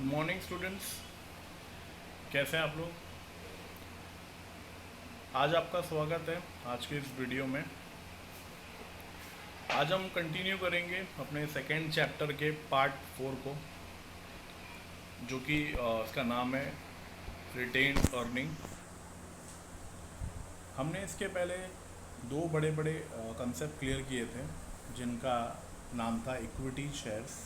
Morning students, कैसे हैं आप लोग। आज आपका स्वागत है आज के इस वीडियो में। आज हम कंटिन्यू करेंगे अपने सेकेंड चैप्टर के पार्ट 4 को, जो कि इसका नाम है रिटेन अर्निंग। हमने इसके पहले दो बड़े बड़े कंसेप्ट क्लियर किए थे, जिनका नाम था इक्विटी शेयर्स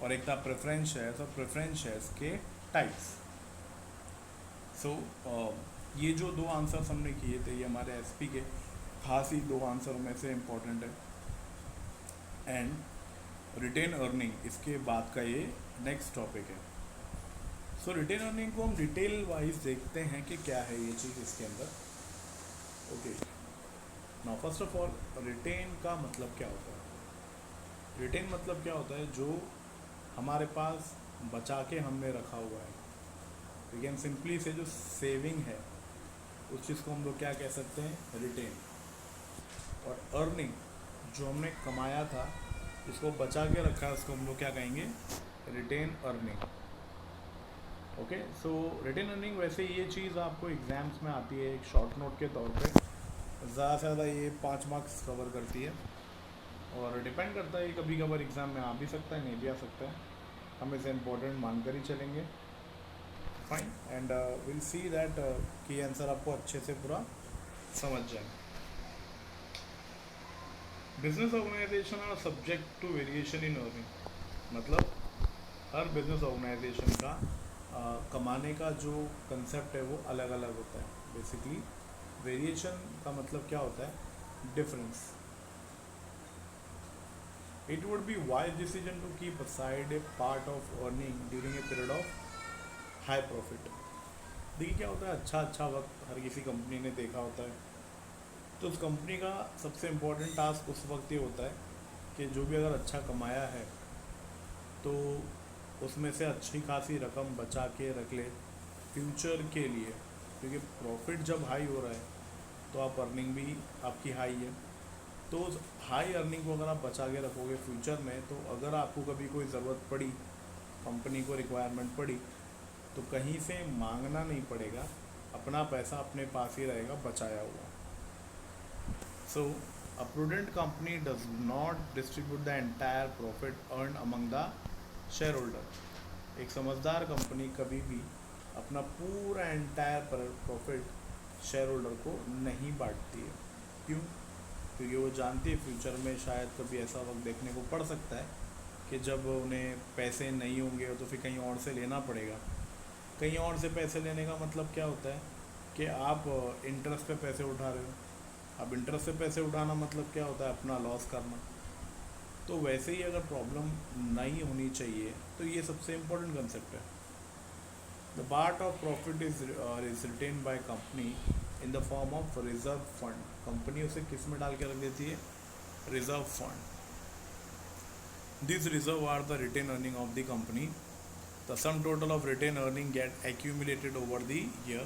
और एक था प्रेफरेंस शेयर्स, और प्रेफरेंस शेयर्स के टाइप्स। सो ये जो दो आंसर्स हमने किए थे, ये हमारे एसपी के खास ही दो आंसर में से इम्पोर्टेंट है। एंड रिटेन अर्निंग इसके बाद का ये नेक्स्ट टॉपिक है। सो रिटेन अर्निंग को हम डिटेल वाइज देखते हैं कि क्या है ये चीज़ इसके अंदर। Okay, now first of all, retained का मतलब क्या होता है। रिटेन मतलब क्या होता है, जो हमारे पास बचा के हमने रखा हुआ है। वी कैन सिंपली से जो सेविंग है उस चीज़ को हम लोग क्या कह सकते हैं, रिटेन। और अर्निंग जो हमने कमाया था, जिसको बचा के रखा है, उसको हम लोग क्या कहेंगे, रिटेन अर्निंग। ओके, सो रिटेन अर्निंग वैसे ये चीज़ आपको एग्ज़ाम्स में आती है एक शॉर्ट नोट के तौर पे। ज़्यादा से ज़्यादा ये 5 मार्क्स कवर करती है, और डिपेंड करता है, कभी कभार एग्ज़ाम में आ भी सकता है, नहीं भी आ सकता है। हम इसे इम्पोर्टेंट मानकर ही चलेंगे। Fine, and will see that कि आंसर आपको अच्छे से पूरा समझ जाए। Business organization are subject to variation in earning. मतलब हर बिजनेस ऑर्गेनाइजेशन का कमाने का जो कंसेप्ट है वो अलग अलग होता है। बेसिकली वेरिएशन का मतलब क्या होता है, difference. It would be wise decision to keep aside a part of earning during a period of high profit. देखिए क्या होता है, अच्छा वक्त हर किसी कंपनी ने देखा होता है, तो उस कंपनी का सबसे इम्पोर्टेंट टास्क उस वक्त ये होता है कि जो भी अगर अच्छा कमाया है तो उसमें से अच्छी खासी रकम बचा के रख ले फ्यूचर के लिए। क्योंकि प्रॉफिट जब हाई हो रहा है तो आप अर्निंग भी आपकी हाई है, तो उस हाई अर्निंग को अगर आप बचा के रखोगे फ्यूचर में, तो अगर आपको कभी कोई ज़रूरत पड़ी, कंपनी को रिक्वायरमेंट पड़ी, तो कहीं से मांगना नहीं पड़ेगा, अपना पैसा अपने पास ही रहेगा बचाया हुआ। So a prudent company does not distribute the entire profit earn among the shareholder. एक समझदार कंपनी कभी भी अपना पूरा एंटायर प्रॉफिट शेयर होल्डर को नहीं बांटती है। क्यों? क्योंकि वो जानती है फ्यूचर में शायद कभी ऐसा वक्त देखने को पड़ सकता है कि जब उन्हें पैसे नहीं होंगे तो फिर कहीं और से लेना पड़ेगा। कहीं और से पैसे लेने का मतलब क्या होता है कि आप इंटरेस्ट पे पैसे उठा रहे हो। अब इंटरेस्ट से पैसे उठाना मतलब क्या होता है, अपना लॉस करना। तो वैसे ही अगर प्रॉब्लम नहीं होनी चाहिए, तो ये सबसे इम्पोर्टेंट कंसेप्ट है। The part of profit is retained by company in the form of reserve fund. Company उसे किस में डाल के रख देती है, reserve fund. This reserve are the retained earning of the company. The sum total of retained earning get accumulated over the year.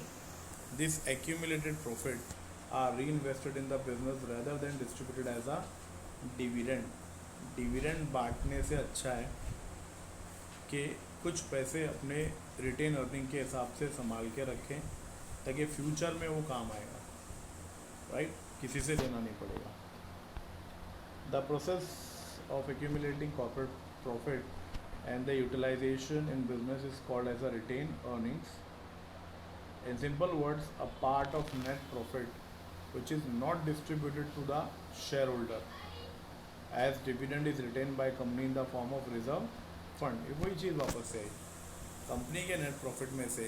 This accumulated profit are reinvested in the business rather than distributed as a dividend. Dividend बांटने से अच्छा है कि कुछ पैसे अपने retain earning के हिसाब से संभाल के रखें, ताकि फ्यूचर में वो काम आएगा, राइट? किसी से लेना नहीं पड़ेगा। The process of accumulating corporate profit and the utilization in business is called as a retained earnings. In simple words, a part of net profit which is not distributed to the shareholder as dividend is retained by company in the form of reserve fund. वही चीज़ वापस से आई, company के net profit में से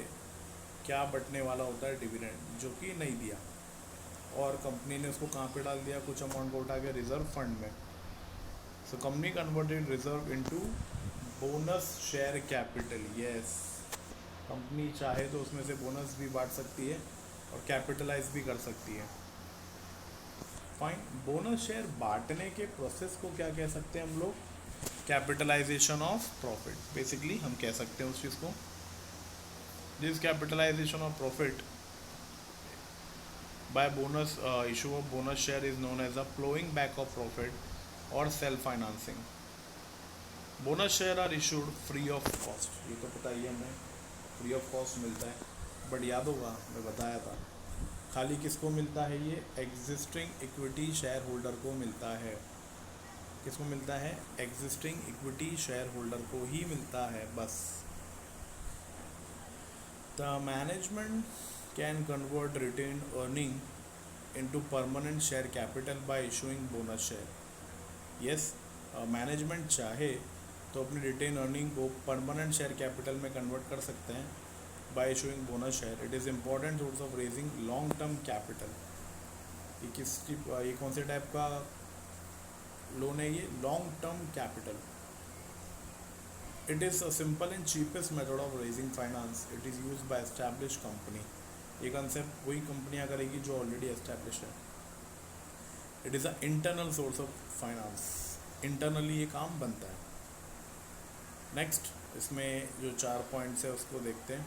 क्या बटने वाला होता है, डिविडेंड, जो कि नहीं दिया, और कंपनी ने उसको कहाँ पे डाल दिया, कुछ अमाउंट को उठा के रिजर्व फंड में। So company converted reserve into bonus share capital. Yes, company चाहे तो उसमें से बोनस भी बांट सकती है और कैपिटलाइज भी कर सकती है। फाइन, बोनस शेयर बांटने के प्रोसेस को क्या कह सकते हैं हम लोग, कैपिटलाइजेशन ऑफ प्रॉफिट। बेसिकली हम कह सकते हैं उस चीज़ को। This capitalisation of profit by bonus issue of bonus share is known as a flowing back of profit और self financing. Bonus share are issued free of cost, ये तो पता ही है हमें, फ्री ऑफ कॉस्ट मिलता है। बट याद होगा मैं बताया था, खाली किसको मिलता है ये, एग्जिस्टिंग इक्विटी शेयर होल्डर को मिलता है। किसको मिलता है, एग्जिस्टिंग इक्विटी शेयर होल्डर को ही मिलता है बस। The management can convert retained earning into permanent share capital by issuing bonus share. Yes, management चाहे तो अपनी रिटेन अर्निंग को परमानेंट शेयर कैपिटल में कन्वर्ट कर सकते हैं by issuing bonus share. It is important source of raising long term capital. ये कौन से टाइप का लोन है ये, long term capital. It is a simple and cheapest method of raising finance. It is use by establish company. ये concept वही कंपनियां करेगी जो ऑलरेडी एस्टैब्लिश है। It is a internal source of finance, internally ये काम बनता है। नेक्स्ट, इसमें जो 4 पॉइंट्स है उसको देखते हैं।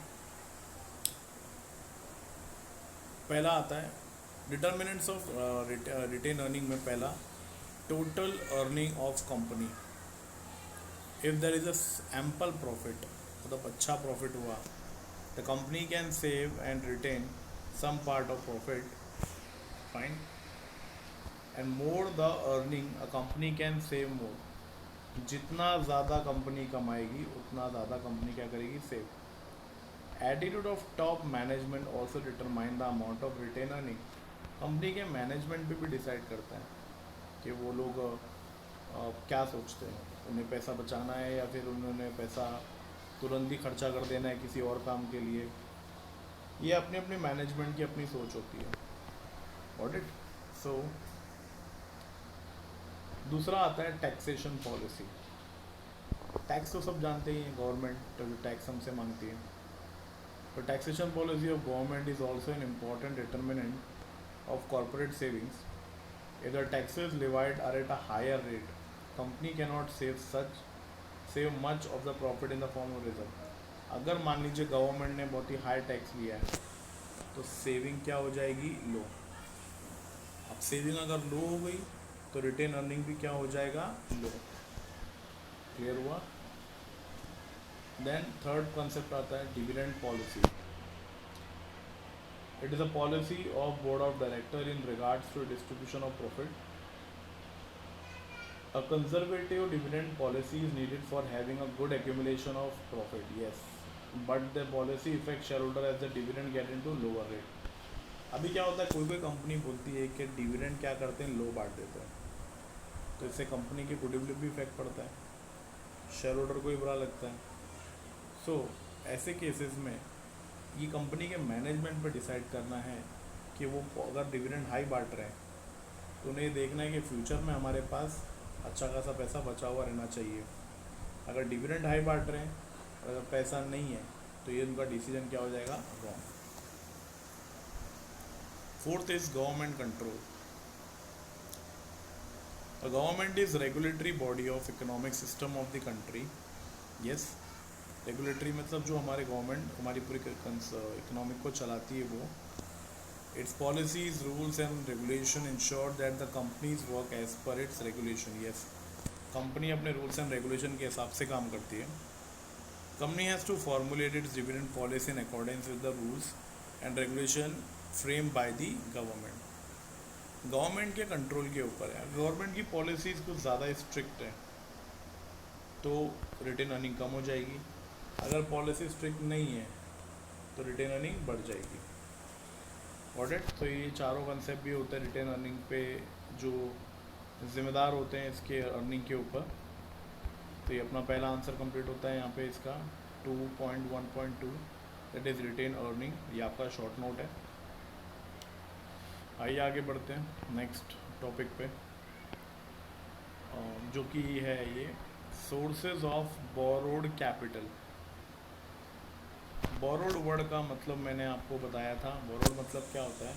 पहला आता है डिटर्मिनेंट्स ऑफ रिटेन अर्निंग में पहला, total earning of company. If there is a ample profit, मतलब अच्छा प्रॉफिट हुआ, the company can save and retain some part of profit, fine, and more the earning a company can save more. जितना ज़्यादा company कमाएगी उतना ज़्यादा company क्या करेगी, save. Attitude of top management also determine the amount of retained earning. Company के management पे भी डिसाइड करता है कि वो लोग क्या सोचते हैं, उन्हें पैसा बचाना है या फिर उन्होंने पैसा तुरंत ही खर्चा कर देना है किसी और काम के लिए। ये अपनी अपनी मैनेजमेंट की अपनी सोच होती है। Got it. सो दूसरा आता है टैक्सेशन पॉलिसी। टैक्स तो सब जानते ही हैं, गवर्नमेंट जो टैक्स हमसे मांगती है। The taxation policy of government is also an important determinant of corporate savings. If the taxes levied are at a higher rate, company cannot save much of the profit in the form of reserve. अगर मान लीजिए government ने बहुत ही high tax लिया है तो saving क्या हो जाएगी, लो। अब सेविंग अगर लो हो गई तो रिटेन अर्निंग भी क्या हो जाएगा, लो। क्लियर हुआ। देन थर्ड कंसेप्ट आता है dividend policy. It is a policy of board of director in regards to distribution of profit. A conservative dividend policy is needed for having a good accumulation of profit, yes, but the policy effect share holder as the dividend get into lower rate. अभी क्या होता है, कोई कोई company बोलती है कि dividend क्या करते हैं, लो बांट देते हैं, तो इससे कंपनी के गुडविल भी इफेक्ट पड़ता है, शेयर होल्डर को भी बुरा लगता है। सो ऐसे केसेस में ये कंपनी के मैनेजमेंट पर डिसाइड करना है कि वो अगर डिविडेंड हाई बांट रहे हैं तो उन्हें ये देखना है कि फ्यूचर में हमारे पास अच्छा खासा पैसा बचा हुआ रहना चाहिए। अगर डिविडेंड हाई बांट रहे हैं और अगर पैसा नहीं है तो ये उनका डिसीजन क्या हो जाएगा, wrong. Fourth is government control. The government is regulatory body of economic system of the country. Yes, regulatory मतलब जो हमारे गवर्नमेंट हमारी पूरी इकोनॉमिक को चलाती है वो। Its policies rules and regulation ensure that the companies work as per its regulation. Yes, company अपने रूल्स एंड रेगुलेशन के हिसाब से काम करती है। Company has to formulate its dividend policy in accordance with the rules and regulation frame by the government. Government के control के ऊपर है। गवर्नमेंट की पॉलिसीज़ कुछ ज़्यादा स्ट्रिक्ट है तो रिटेन अर्निंग कम हो जाएगी, अगर पॉलिसी स्ट्रिक्ट नहीं है तो रिटेन अर्निंग बढ़ जाएगी। ऑडिट, तो ये चारों कंसेप्ट भी होते हैं रिटेन अर्निंग पे, जो ज़िम्मेदार होते हैं इसके अर्निंग के ऊपर। तो ये अपना पहला आंसर कंप्लीट होता है यहाँ पे इसका 2.1.2, दैट इज़ रिटेन अर्निंग। ये आपका शॉर्ट नोट है। आइए आगे बढ़ते हैं नेक्स्ट टॉपिक पे, जो कि है ये sources of borrowed capital. Borrowed word का मतलब मैंने आपको बताया था। बोरोड मतलब क्या होता है,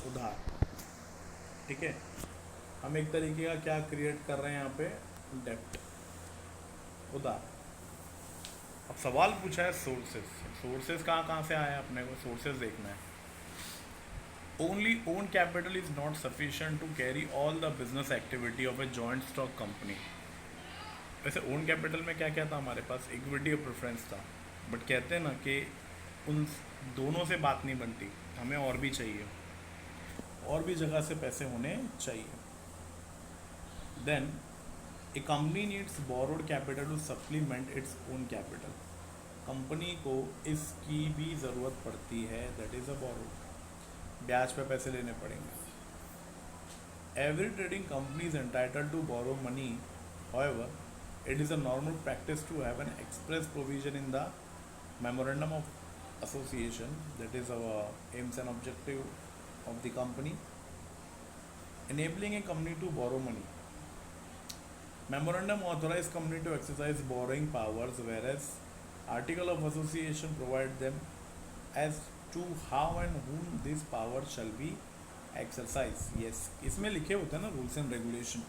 उधार। ठीक है, हम एक तरीके का क्या क्रिएट कर रहे हैं यहाँ पे, डेप्ट, उधार। अब सवाल पूछा है सोर्सेज। सोर्सेज कहाँ कहाँ से आया, अपने को सोर्सेज देखना है। Only own capital is not sufficient to carry all the business activity of a joint stock company. वैसे ओन कैपिटल में क्या क्या था हमारे पास, इक्विटी और प्रेफरेंस था, बट कहते हैं ना कि उन दोनों से बात नहीं बनती, हमें और भी चाहिए, और भी जगह से पैसे होने चाहिए। Then a company needs borrowed capital to supplement its own capital. Company को इसकी भी ज़रूरत पड़ती है, दैट इज़ अ बोरोड, ब्याज पे पैसे लेने पड़ेंगे। Every trading company is entitled to borrow money. However, it is a normal practice to have an express provision in the memorandum of association, that is our aims and objective of the company, enabling a company to borrow money. Memorandum authorize company to exercise borrowing powers, whereas article of association provide them as to how and whom this power shall be exercise. Yes, इसमें लिखे होते हैं ना rules and regulation,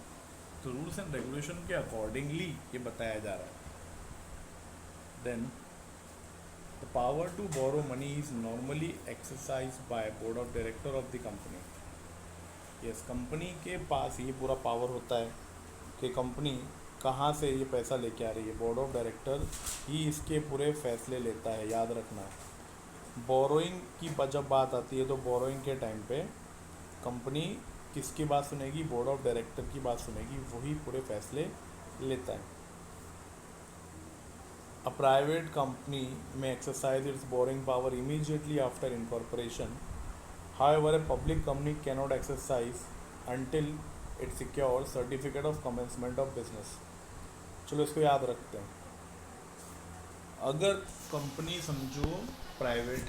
तो rules and regulation के accordingly ये बताया जा रहा है। Then the power to borrow money is normally exercise by board of director of the company. Yes, company के पास ये पूरा पावर होता है कि कंपनी कहाँ से ये पैसा लेके आ रही है, बोर्ड ऑफ डायरेक्टर ही इसके पूरे फैसले लेता है, याद रखना है। बोरोइंग की जब बात आती है तो बोरोइंग के टाइम पे कंपनी किसकी बात सुनेगी, बोर्ड ऑफ डायरेक्टर की बात सुनेगी, वही पूरे फैसले लेता है। अ प्राइवेट कंपनी में exercise it's boring power immediately after incorporation. However a public company cannot exercise until it secure certificate of commencement of business. चलो इसको याद रखते हैं। अगर कंपनी समझो प्राइवेट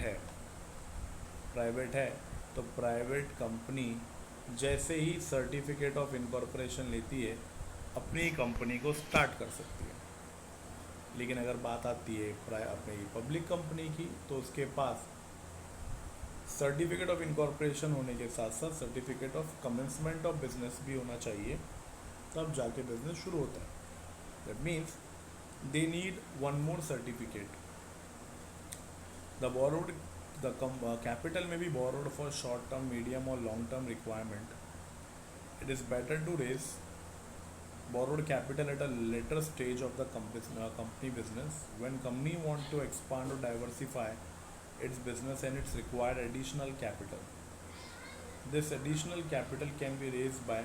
है तो प्राइवेट कंपनी जैसे ही सर्टिफिकेट ऑफ इनकॉर्पोरेशन लेती है अपनी कंपनी को स्टार्ट कर सकती है। लेकिन अगर बात आती है अपनी पब्लिक कंपनी की तो उसके पास सर्टिफिकेट ऑफ इनकॉर्पोरेशन होने के साथ साथ certificate of commencement of business भी होना चाहिए, तब जाके बिजनेस शुरू होता है। That means they need one more certificate. The borrowed the capital may be borrowed for short term, medium or long term requirement. It is better to raise borrowed capital at a later stage of the company business, when company want to expand or diversify its business and it's required additional capital. This additional capital can be raised by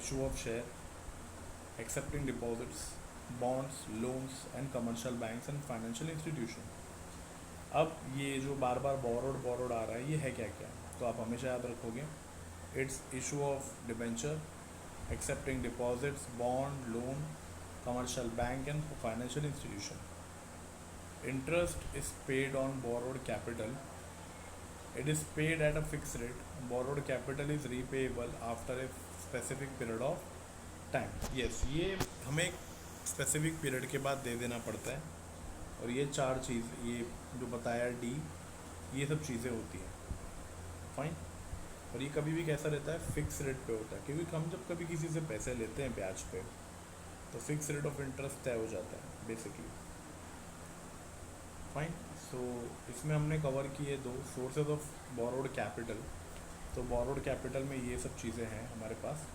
issue of share, accepting deposits, bonds, loans and commercial banks and financial institutions. अब ये जो बार बार borrowed आ रहा है ये है क्या क्या, तो आप हमेशा याद रखोगे, it's issue of debenture, accepting deposits, bond, loan, commercial bank and financial institution. Interest is paid on borrowed capital, it is paid at a fix rate. Borrowed capital is repayable after a specific period of time. Yes, ये हमें specific period के बाद दे देना पड़ता है। और ये चार चीज़, ये जो बताया डी, ये सब चीज़ें होती हैं, फाइन। और ये कभी भी कैसा रहता है, फिक्स रेट पे होता है, क्योंकि हम जब कभी किसी से पैसे लेते हैं ब्याज पे तो फिक्स रेट ऑफ इंटरेस्ट तय हो जाता है बेसिकली, फाइन। सो इसमें हमने कवर किए दो सोर्सेज ऑफ बोरोड कैपिटल। तो बोरोड कैपिटल में ये सब चीज़ें हैं हमारे पास।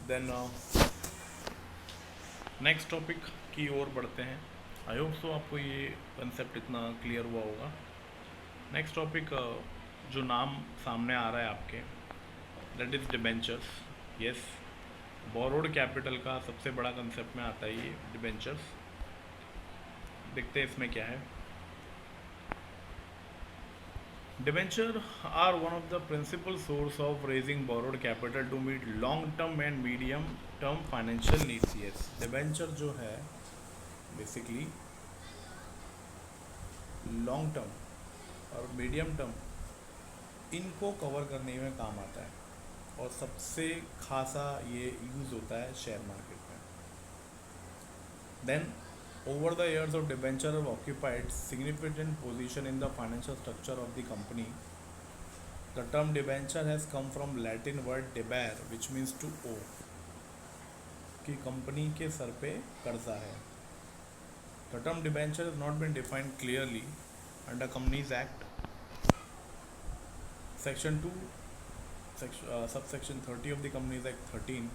देन नेक्स्ट टॉपिक की ओर बढ़ते हैं। आई होप सो आपको ये कंसेप्ट इतना क्लियर हुआ होगा। नेक्स्ट टॉपिक जो नाम सामने आ रहा है आपके, that is debentures. Yes, borrowed capital का सबसे बड़ा कंसेप्ट में आता है ये डिबेंचर्स। देखते हैं इसमें क्या है। Debenture are one of the principal source of raising borrowed capital to meet long term and medium term financial needs. Yes, debenture जो है बेसिकली लॉन्ग टर्म और मीडियम टर्म इनको कवर करने में काम आता है, और सबसे खासा ये यूज़ होता है शेयर मार्केट में। Then over the years of debenture have occupied significant position in the financial structure of the company. The term debenture has come from Latin word डिबेर विच मीन्स टू ओ, कि company के sir पे कर्जा है। The term debenture has not been defined clearly under Companies Act, Section 2, subsection 30 of the Companies Act 13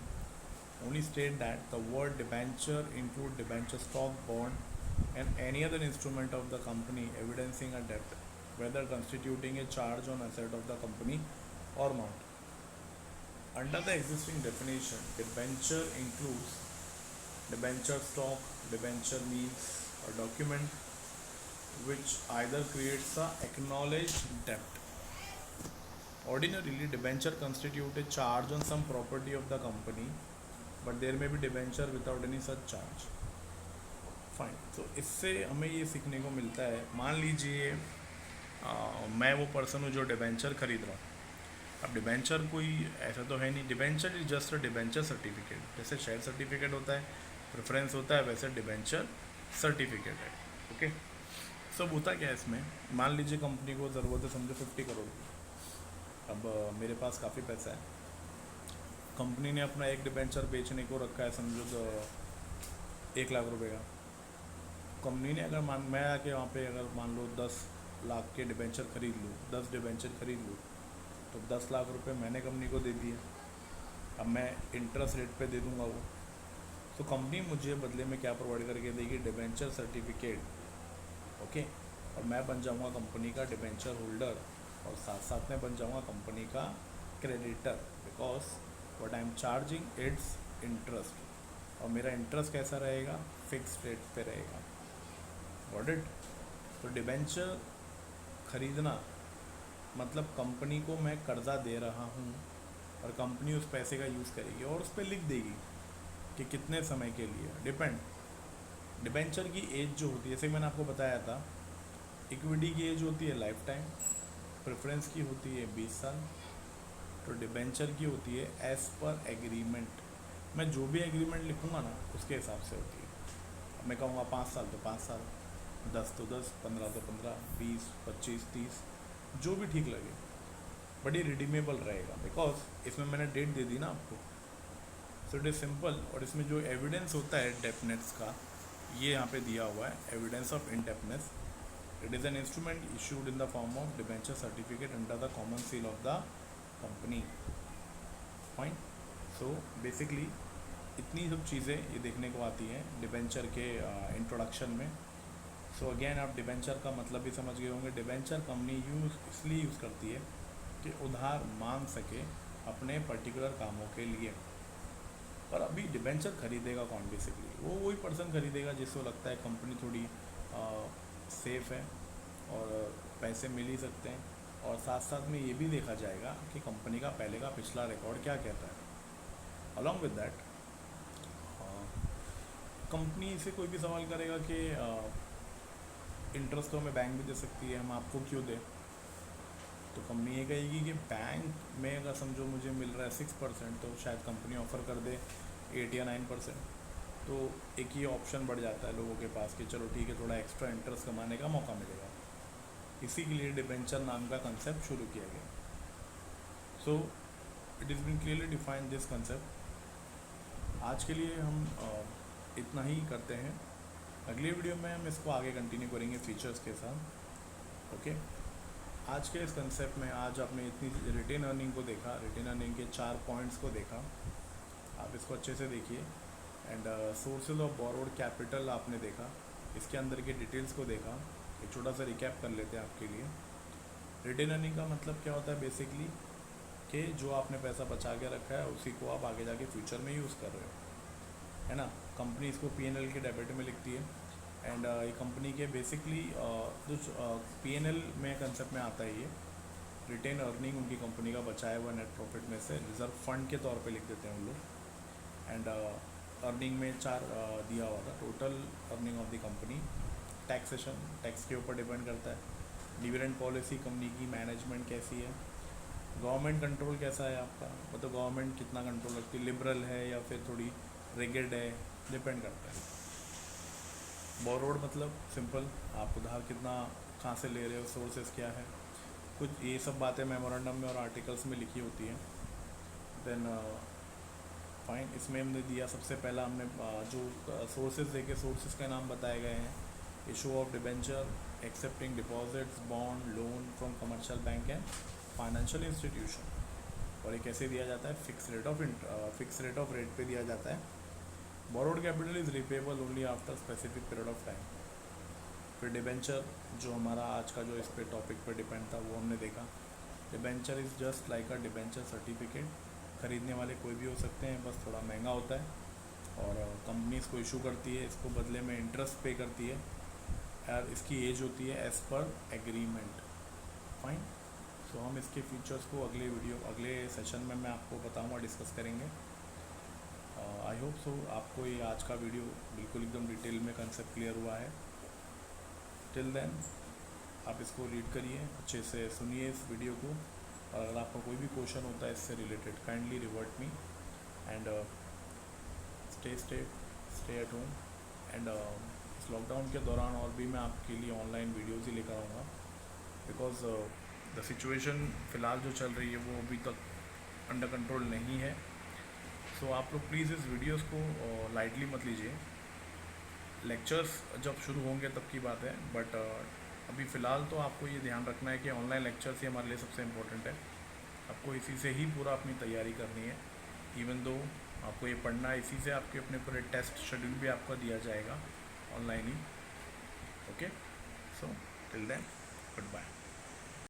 only state that the word debenture include debenture stock, bond, and any other instrument of the company evidencing a debt, whether constituting a charge on asset of the company or not. Under the existing definition, debenture includes debenture stock. Debenture means a document which either creates a acknowledged debt. Ordinarily, debenture constitute a charge on some property of the company, but there may be debenture without any such charge. Fine, तो इससे हमें ये सीखने को मिलता है, मान लीजिए मैं वो पर्सन हूँ जो डिबेंचर खरीद रहा हूँ। अब डिबेंचर कोई ऐसा तो है नहीं, debenture is just a debenture certificate. जैसे शेयर सर्टिफिकेट होता है, प्रेफरेंस होता है, वैसे डिबेंचर सर्टिफिकेट है। ओके, सब होता क्या है इसमें, मान लीजिए कंपनी को ज़रूरत है समझो 50 करोड़ की। अब मेरे पास काफ़ी पैसा है, कंपनी ने अपना एक डिबेंचर बेचने को रखा है समझो तो 1 लाख रुपए का। कंपनी ने अगर मैं आके वहाँ पे अगर मान लो 10 लाख के डिबेंचर खरीद लूँ, 10 डिबेंचर खरीद लूँ, तो 10 लाख रुपए मैंने कंपनी को दे दिए। अब मैं इंटरेस्ट रेट पे दे दूँगा वो, तो कंपनी मुझे बदले में क्या प्रोवाइड करके देगी, डिबेंचर सर्टिफिकेट। ओके, और मैं बन जाऊँगा कंपनी का डिबेंचर होल्डर, और साथ साथ में बन जाऊँगा कंपनी का creditor, because what I am charging it's interest, और मेरा इंटरेस्ट कैसा रहेगा, फिक्स रेट पे रहेगा। Got it. तो डिबेंचर खरीदना मतलब कंपनी को मैं कर्ज़ा दे रहा हूँ, और कंपनी उस पैसे का यूज़ करेगी और उस पर लिख देगी कि कितने समय के लिए, डिपेंड। डिबेंचर की एज जो होती है, जैसे मैंने आपको बताया था, इक्विटी की एज होती है लाइफ टाइम, प्रेफरेंस की होती है 20 साल, तो डिबेंचर की होती है एज़ पर एग्रीमेंट। मैं जो भी एग्रीमेंट लिखूँगा ना उसके हिसाब से होती है। मैं कहूँगा 5 साल तो 5 साल, 10 तो 10, 15 तो 15, 20, 25, 30, जो भी ठीक लगे, बट ये रिडीमेबल रहेगा बिकॉज इसमें मैंने डेट दे दी ना आपको। सो इट इज़ सिंपल। और इसमें जो एविडेंस होता है डेप्थनेस का, ये यहाँ पे दिया हुआ है, evidence of indebtedness. It is an instrument issued in the form of debenture certificate under the common seal of the company. Fine. So basically इतनी सब चीज़ें ये देखने को आती हैं डिबेंचर के इंट्रोडक्शन में। सो अगेन आप डिबेंचर का मतलब भी समझ गए होंगे। डिबेंचर कंपनी इसलिए यूज़ करती है कि उधार मांग सके अपने पर्टिकुलर कामों के लिए। पर अभी डिबेंचर खरीदेगा कौन, बेसिकली वो वही पर्सन खरीदेगा जिसको लगता है कंपनी थोड़ी सेफ़ है और पैसे मिल ही सकते हैं, और साथ साथ में ये भी देखा जाएगा कि कंपनी का पहले का पिछला रिकॉर्ड क्या कहता है। अलॉन्ग विद दैट कंपनी से कोई भी सवाल करेगा कि इंटरेस्ट तो हमें बैंक भी दे सकती है, हम आपको क्यों दें, तो कंपनी ये कहेगी कि बैंक में अगर समझो मुझे मिल रहा है 6%, तो शायद कंपनी ऑफ़र कर दे 8 या 9%। तो एक ही ऑप्शन बढ़ जाता है लोगों के पास कि चलो ठीक है, थोड़ा एक्स्ट्रा इंटरेस्ट कमाने का मौका मिलेगा। इसी के लिए डिबेंचर नाम का कंसेप्ट शुरू किया गया। So it is been clearly defined this concept. आज के लिए हम इतना ही करते हैं। अगली वीडियो में हम इसको आगे कंटिन्यू करेंगे फीचर्स के साथ। ओके, आज के इस कंसेप्ट में आज आपने इतनी रिटेन अर्निंग को देखा, रिटेन अर्निंग के 4 पॉइंट्स को देखा, आप इसको अच्छे से देखिए। And sources of borrowed capital आपने देखा, इसके अंदर के डिटेल्स को देखा। एक छोटा सा रिकैप कर लेते हैं आपके लिए। रिटेन अर्निंग का मतलब क्या होता है बेसिकली, कि जो आपने पैसा बचा के रखा है उसी को आप आगे जाके फ्यूचर में यूज़ कर रहे हो, है ना। कंपनी इसको P&L के डेबिट में लिखती है। एंड ये कंपनी के बेसिकली जो P&L में कंसेप्ट में आता है, ये रिटेन अर्निंग उनकी कंपनी का बचाया हुआ नेट प्रॉफिट में से रिजर्व फंड के तौर पे लिख देते हैं उन लोग। एंड अर्निंग में 4 दिया हुआ था, total earning of the company, taxation, tax के ऊपर डिपेंड करता है, डिविडेंड पॉलिसी कंपनी की मैनेजमेंट कैसी है, गवर्नमेंट कंट्रोल कैसा है आपका, मतलब गवर्नमेंट कितना कंट्रोल रखती है, लिबरल है या फिर थोड़ी रिगिड है, डिपेंड करता है। बोरोड मतलब सिंपल, आप उधार कितना कहाँ से ले रहे हो, सोर्सेज क्या है, कुछ ये सब बातें मेमोरेंडम में और आर्टिकल्स में लिखी होती हैं। देन फाइन, इसमें हमने दिया सबसे पहला हमने जो सोर्सेज देखे, सोर्सेज के नाम बताए गए हैं, issue of debenture, accepting deposits, bond, loan from commercial bank and financial institution. और ये कैसे दिया जाता है, फिक्स रेट ऑफ रेट पे दिया जाता है। Borrowed capital is repayable only after specific period of time. फिर डिबेंचर, जो हमारा आज का जो इस पे टॉपिक पे डिपेंड था वो हमने देखा। Debenture is just like a debenture certificate, खरीदने वाले कोई भी हो सकते हैं, बस थोड़ा महंगा होता है और कंपनी इसको इशू करती है, इसको बदले में इंटरेस्ट पे करती है और इसकी एज होती है एज़ पर एग्रीमेंट। फाइन। सो हम इसके फीचर्स को अगले सेशन में मैं आपको बताऊंगा, डिस्कस करेंगे। आई होप सो आपको ये आज का वीडियो बिल्कुल एकदम डिटेल में कंसेप्ट क्लियर हुआ है। टिल देन आप इसको रीड करिए, अच्छे से सुनिए इस वीडियो को, और अगर आपका कोई भी क्वेश्चन होता है इससे related, kindly revert me and stay at home. And इस लॉकडाउन के दौरान और भी मैं आपके लिए ऑनलाइन वीडियोज़ ही लेकर आऊँगा, बिकॉज द सिचुएशन फ़िलहाल जो चल रही है वो अभी तक अंडर कंट्रोल नहीं है। सो आप लोग प्लीज़ इस वीडियोस को लाइटली मत लीजिए। लेक्चर्स जब शुरू होंगे तब की बात है, बट अभी फ़िलहाल तो आपको ये ध्यान रखना है कि ऑनलाइन लेक्चर्स ही हमारे लिए सबसे इम्पोर्टेंट है। आपको इसी से ही पूरा अपनी तैयारी करनी है। इवन दो आपको ये पढ़ना है, इसी से आपके अपने पूरे टेस्ट शेड्यूल भी आपका दिया जाएगा ऑनलाइन ही। Okay, so till then good bye.